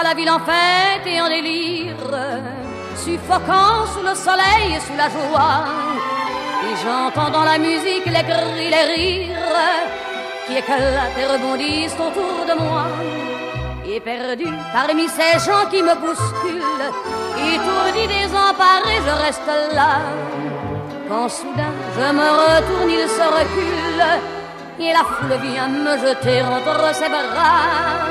la ville en fête et en délire, suffocant sous le soleil et sous la joie. Et j'entends dans la musique les cris, les rires qui éclatent et rebondissent autour de moi. Et perdu parmi ces gens qui me bousculent, étourdi, désemparé, je reste là. Quand soudain je me retourne, il se recule et la foule vient me jeter entre ses bras.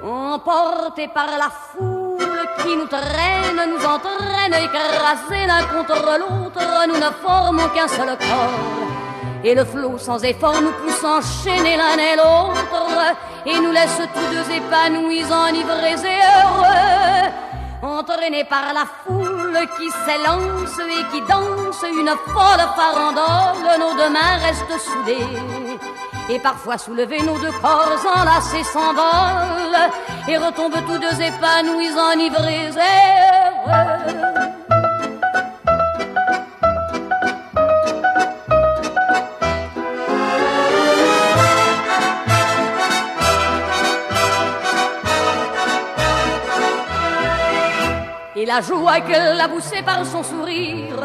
Emportés par la foule qui nous traîne, nous entraîne, écrasés l'un contre l'autre, nous ne formons qu'un seul corps. Et le flot sans effort nous pousse enchaîner l'un et l'autre, et nous laisse tous deux épanouis, enivrés et heureux. Entraînés par la foule qui s'élance et qui danse une folle farandole, nos deux mains restent soudées. Et parfois soulevés, nos deux corps enlacés s'envolent et retombent tous deux épanouis, enivrés et heureux. Et la joie qu'elle a poussée par son sourire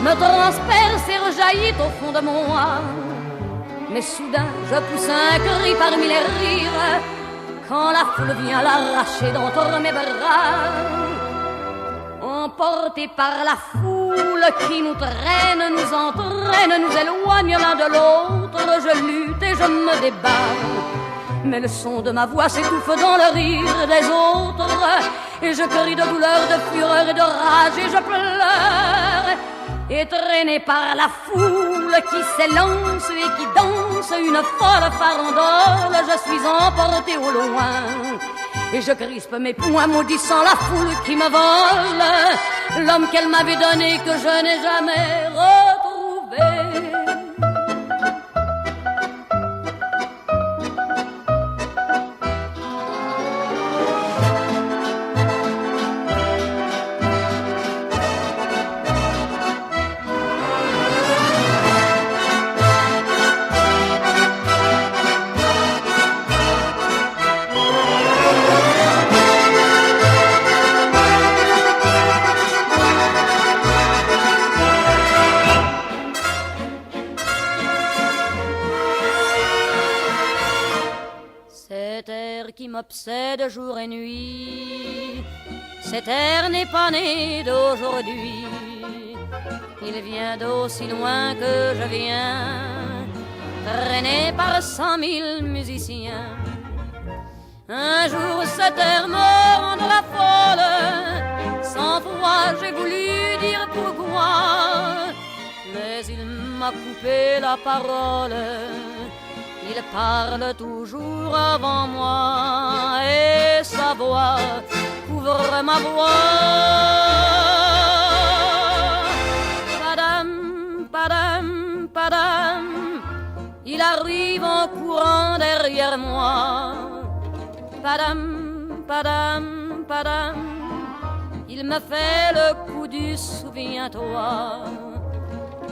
me transperce et rejaillit au fond de moi. Mais soudain je pousse un cri parmi les rires quand la foule vient l'arracher d'entre mes bras. Emportés par la foule qui nous traîne, nous entraîne, nous éloigne l'un de l'autre, je lutte et je me débat. Mais le son de ma voix s'étouffe dans le rire des autres, et je crie de douleur, de fureur et de rage, et je pleure. Et traîné par la foule qui s'élance et qui danse une folle farandole, je suis emporté au loin. Et je crispe mes poings maudissant la foule qui me vole l'homme qu'elle m'avait donné, que je n'ai jamais retrouvé. Qui m'obsède jour et nuit, cet air n'est pas né d'aujourd'hui, il vient d'aussi loin que je viens, traîné par 100 000 musiciens. Un jour cet air me rendra folle, 100 fois j'ai voulu dire pourquoi, mais il m'a coupé la parole. Il parle toujours avant moi et sa voix couvre ma voix. Padam, padam, padam, il arrive en courant derrière moi. Padam, padam, padam, il me fait le coup du souviens-toi.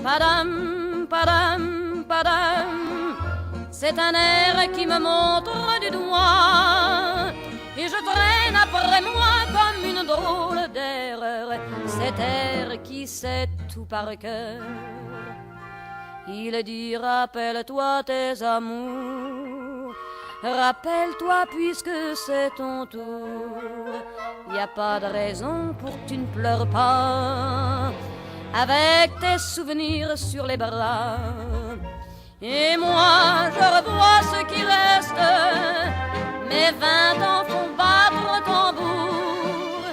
Padam, padam, padam, c'est un air qui me montre du doigt, et je traîne après moi comme une drôle d'erreur cet air qui sait tout par cœur. Il dit rappelle-toi tes amours, rappelle-toi puisque c'est ton tour. Y a pas de raison pour que tu ne pleures pas, avec tes souvenirs sur les bras. Et moi je revois ce qui reste, mes 20 ans font battre tambour.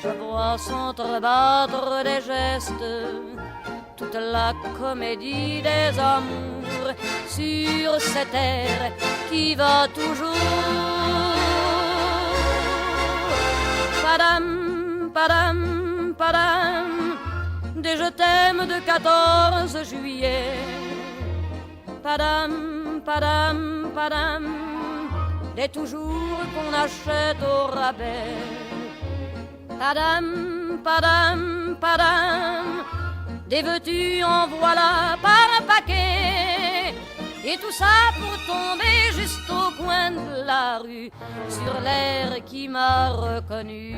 Je vois s'entrebattre des gestes, toute la comédie des amours, sur cette terre qui va toujours. Padam, padam, padam, des je t'aime de 14 juillet. Padam, padam, padam, des toujours qu'on achète au rabais. Padam, padam, padam, des veux-tu en voilà par un paquet. Et tout ça pour tomber juste au coin de la rue sur l'air qui m'a reconnu.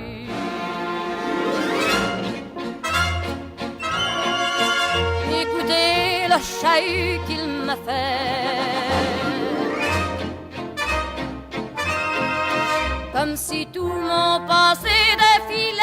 Écoutez le chahut qu'il m'a fait, comme si tout mon passé défilait.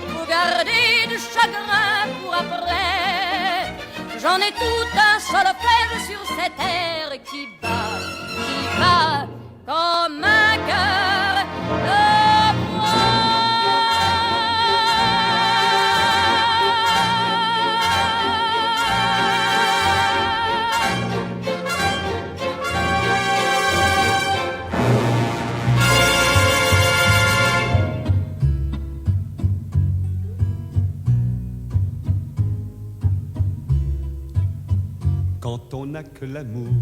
Faut garder du chagrin pour après. J'en ai tout un solfège sur cette terre qui bat comme un cœur de bois. Quand on n'a que l'amour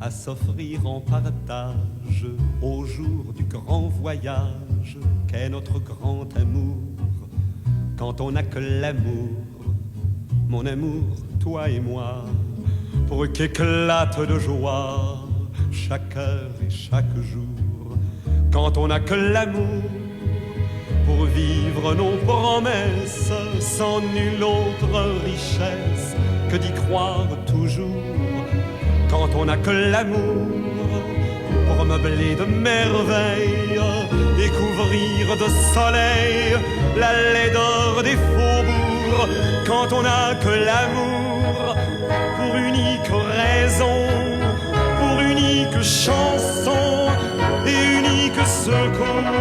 à s'offrir en partage au jour du grand voyage qu'est notre grand amour. Quand on n'a que l'amour, mon amour, toi et moi, pour qu'éclate de joie chaque heure et chaque jour. Quand on n'a que l'amour pour vivre nos promesses sans nulle autre richesse que d'y croire toujours. Quand on n'a que l'amour pour meubler de merveilles et couvrir de soleil la laideur des faubourgs. Quand on n'a que l'amour pour unique raison, pour unique chanson et unique secours.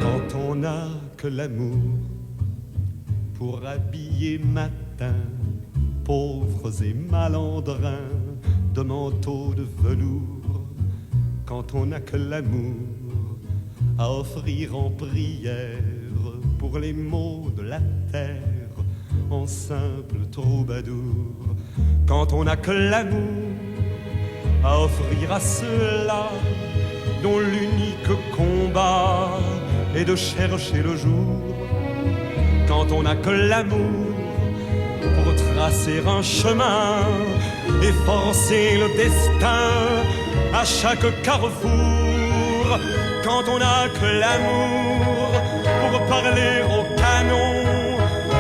Quand on n'a que l'amour pour habiller matin pauvres et malandrins de manteaux de velours. Quand on n'a que l'amour à offrir en prière pour les maux de la terre en simple troubadour. Quand on n'a que l'amour à offrir à ceux-là dont l'unique combat est de chercher le jour. Quand on n'a que l'amour pour tracer un chemin et forcer le destin à chaque carrefour. Quand on n'a que l'amour pour parler au canon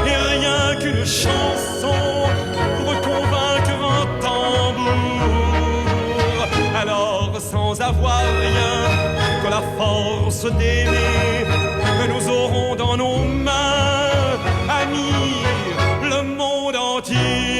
et rien qu'une chanson pour convaincre un tambour. Alors sans avoir rien que la force d'aimer, nous aurons dans nos mains, amis, le monde entier.